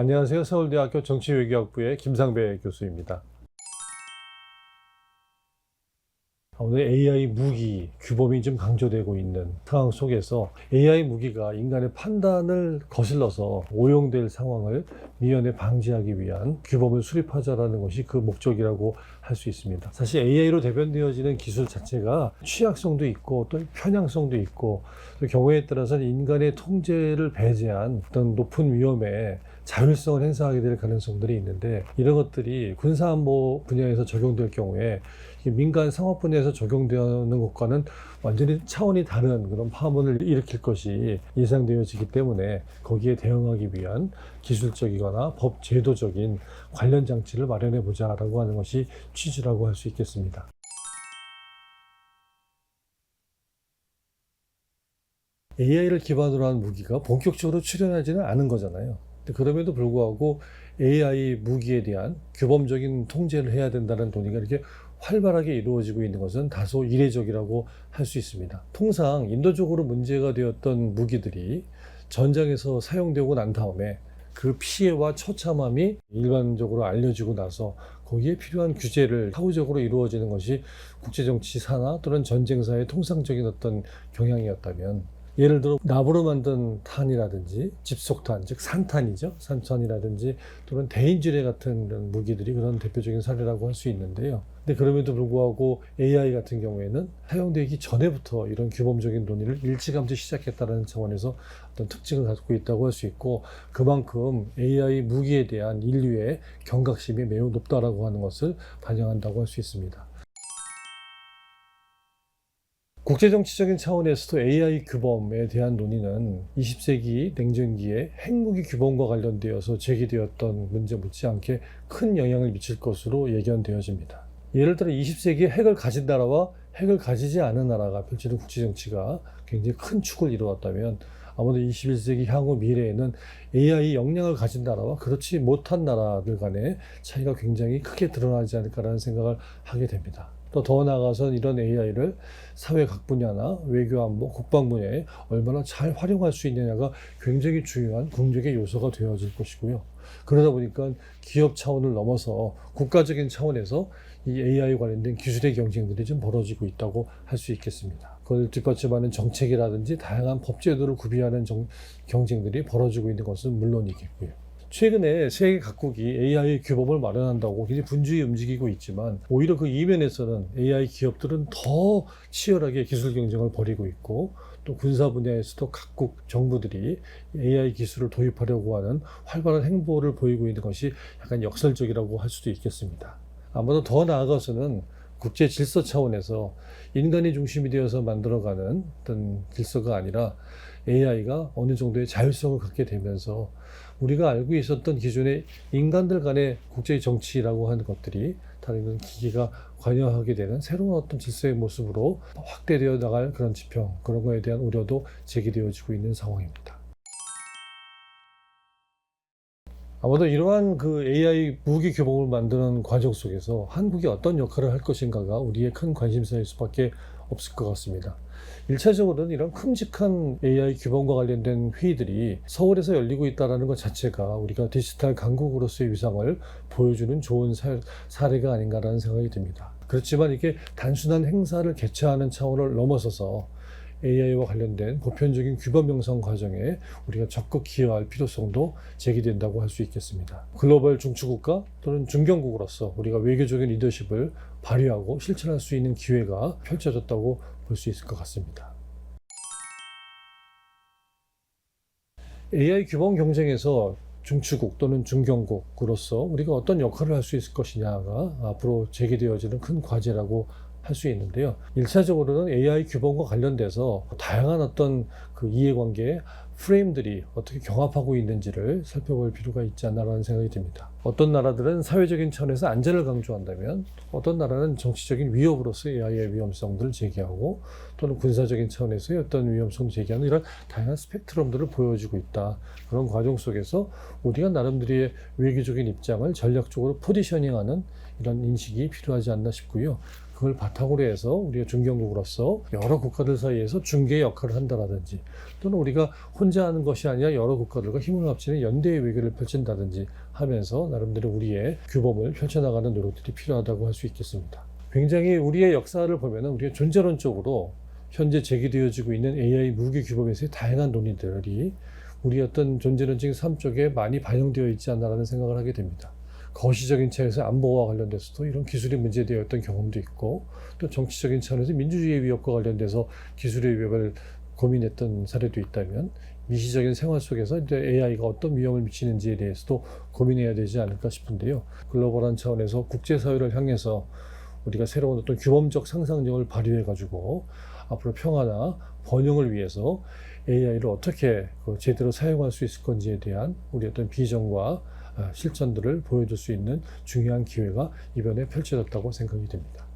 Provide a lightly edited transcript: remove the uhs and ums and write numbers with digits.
안녕하세요. 서울대학교 정치외교학부의 김상배 교수입니다. 오늘 AI 무기 규범이 좀 강조되고 있는 상황 속에서 AI 무기가 인간의 판단을 거슬러서 오용될 상황을 미연에 방지하기 위한 규범을 수립하자라는 것이 그 목적이라고 할 수 있습니다. 사실 AI로 대변되어지는 기술 자체가 취약성도 있고 또 편향성도 있고 또 경우에 따라서는 인간의 통제를 배제한 어떤 높은 위험에 자율성을 행사하게 될 가능성들이 있는데, 이런 것들이 군사안보 분야에서 적용될 경우에 민간 상업 분야에서 적용되는 것과는 완전히 차원이 다른 그런 파문을 일으킬 것이 예상되어지기 때문에 거기에 대응하기 위한 기술적이거나 법 제도적인 관련 장치를 마련해 보자라고 하는 것이 취지라고 할 수 있겠습니다. AI를 기반으로 한 무기가 본격적으로 출현하지는 않은 거잖아요. 그럼에도 불구하고 AI 무기에 대한 규범적인 통제를 해야 된다는 논의가 이렇게 활발하게 이루어지고 있는 것은 다소 이례적이라고 할 수 있습니다. 통상 인도적으로 문제가 되었던 무기들이 전장에서 사용되고 난 다음에 그 피해와 처참함이 일반적으로 알려지고 나서 거기에 필요한 규제를 사후적으로 이루어지는 것이 국제정치사나 또는 전쟁사의 통상적인 어떤 경향이었다면, 예를 들어 납으로 만든 탄이라든지 집속탄, 즉 산탄이죠. 산탄이라든지 또는 대인지뢰 같은 무기들이 그런 대표적인 사례라고 할 수 있는데요. 근데 그럼에도 불구하고 AI 같은 경우에는 사용되기 전에부터 이런 규범적인 논의를 일찌감치 시작했다는 차원에서 어떤 특징을 갖고 있다고 할 수 있고, 그만큼 AI 무기에 대한 인류의 경각심이 매우 높다라고 하는 것을 반영한다고 할 수 있습니다. 국제정치적인 차원에서도 AI 규범에 대한 논의는 20세기 냉전기의 핵무기 규범과 관련되어서 제기되었던 문제 못지않게 큰 영향을 미칠 것으로 예견되어집니다. 예를 들어 20세기에 핵을 가진 나라와 핵을 가지지 않은 나라가 펼치는 국제정치가 굉장히 큰 축을 이루었다면, 아무래도 21세기 향후 미래에는 AI 역량을 가진 나라와 그렇지 못한 나라들 간의 차이가 굉장히 크게 드러나지 않을까라는 생각을 하게 됩니다. 또 더 나아가서는 이런 AI를 사회 각 분야나 외교 안보, 국방 분야에 얼마나 잘 활용할 수 있느냐가 굉장히 중요한 국력의 요소가 되어질 것이고요. 그러다 보니까 기업 차원을 넘어서 국가적인 차원에서 이 AI 관련된 기술의 경쟁들이 좀 벌어지고 있다고 할 수 있겠습니다. 그걸 뒷받침하는 정책이라든지 다양한 법제도를 구비하는 경쟁들이 벌어지고 있는 것은 물론이겠고요. 최근에 세계 각국이 AI 규범을 마련한다고 굉장히 분주히 움직이고 있지만, 오히려 그 이면에서는 AI 기업들은 더 치열하게 기술 경쟁을 벌이고 있고, 또 군사 분야에서도 각국 정부들이 AI 기술을 도입하려고 하는 활발한 행보를 보이고 있는 것이 약간 역설적이라고 할 수도 있겠습니다. 아마도 더 나아가서는 국제 질서 차원에서 인간이 중심이 되어서 만들어가는 어떤 질서가 아니라 AI가 어느 정도의 자율성을 갖게 되면서 우리가 알고 있었던 기존의 인간들 간의 국제 정치라고 하는 것들이 다른 기기가 관여하게 되는 새로운 어떤 질서의 모습으로 확대되어 나갈 그런 지평, 그런 거에 대한 우려도 제기되어지고 있는 상황입니다. 아마도 이러한 그 AI 무기 규범을 만드는 과정 속에서 한국이 어떤 역할을 할 것인가가 우리의 큰 관심사일 수밖에 없을 것 같습니다. 1차적으로는 이런 큼직한 AI 규범과 관련된 회의들이 서울에서 열리고 있다는 것 자체가 우리가 디지털 강국으로서의 위상을 보여주는 좋은 사례가 아닌가라는 생각이 듭니다. 그렇지만 이게 단순한 행사를 개최하는 차원을 넘어서서 AI와 관련된 보편적인 규범 형성 과정에 우리가 적극 기여할 필요성도 제기된다고 할 수 있겠습니다. 글로벌 중추국가 또는 중견국으로서 우리가 외교적인 리더십을 발휘하고 실천할 수 있는 기회가 펼쳐졌다고 볼 수 있을 것 같습니다. AI 규범 경쟁에서 중추국 또는 중견국으로서 우리가 어떤 역할을 할 수 있을 것이냐가 앞으로 제기되어지는 큰 과제라고 할 수 있는데요. 1차적으로는 AI 규범과 관련돼서 다양한 어떤 그 이해관계 프레임들이 어떻게 경합하고 있는지를 살펴볼 필요가 있지 않나라는 생각이 듭니다. 어떤 나라들은 사회적인 차원에서 안전을 강조한다면, 어떤 나라는 정치적인 위협으로서 AI의 위험성들을 제기하고, 또는 군사적인 차원에서의 어떤 위험성을 제기하는 이런 다양한 스펙트럼들을 보여주고 있다. 그런 과정 속에서 우리가 나름대로의 외교적인 입장을 전략적으로 포지셔닝하는 이런 인식이 필요하지 않나 싶고요. 그걸 바탕으로 해서 우리가 중견국으로서 여러 국가들 사이에서 중개 역할을 한다라든지 또는 우리가 혼자 하는 것이 아니라 여러 국가들과 힘을 합치는 연대의 외교를 펼친다든지 하면서 나름대로 우리의 규범을 펼쳐나가는 노력들이 필요하다고 할 수 있겠습니다. 굉장히 우리의 역사를 보면 우리가 존재론적으로 현재 제기되어지고 있는 AI 무기 규범에서의 다양한 논의들이 우리 어떤 존재론적인 삶 쪽에 많이 반영되어 있지 않나라는 생각을 하게 됩니다. 거시적인 차원에서 안보와 관련돼서도 이런 기술이 문제되었던 경험도 있고 또 정치적인 차원에서 민주주의의 위협과 관련돼서 기술의 위협을 고민했던 사례도 있다면 미시적인 생활 속에서 이제 AI가 어떤 위험을 미치는지에 대해서도 고민해야 되지 않을까 싶은데요. 글로벌한 차원에서 국제사회를 향해서 우리가 새로운 어떤 규범적 상상력을 발휘해가지고 앞으로 평화나 번영을 위해서 AI를 어떻게 제대로 사용할 수 있을 건지에 대한 우리 어떤 비전과 실천들을 보여줄 수 있는 중요한 기회가 이번에 펼쳐졌다고 생각이 됩니다.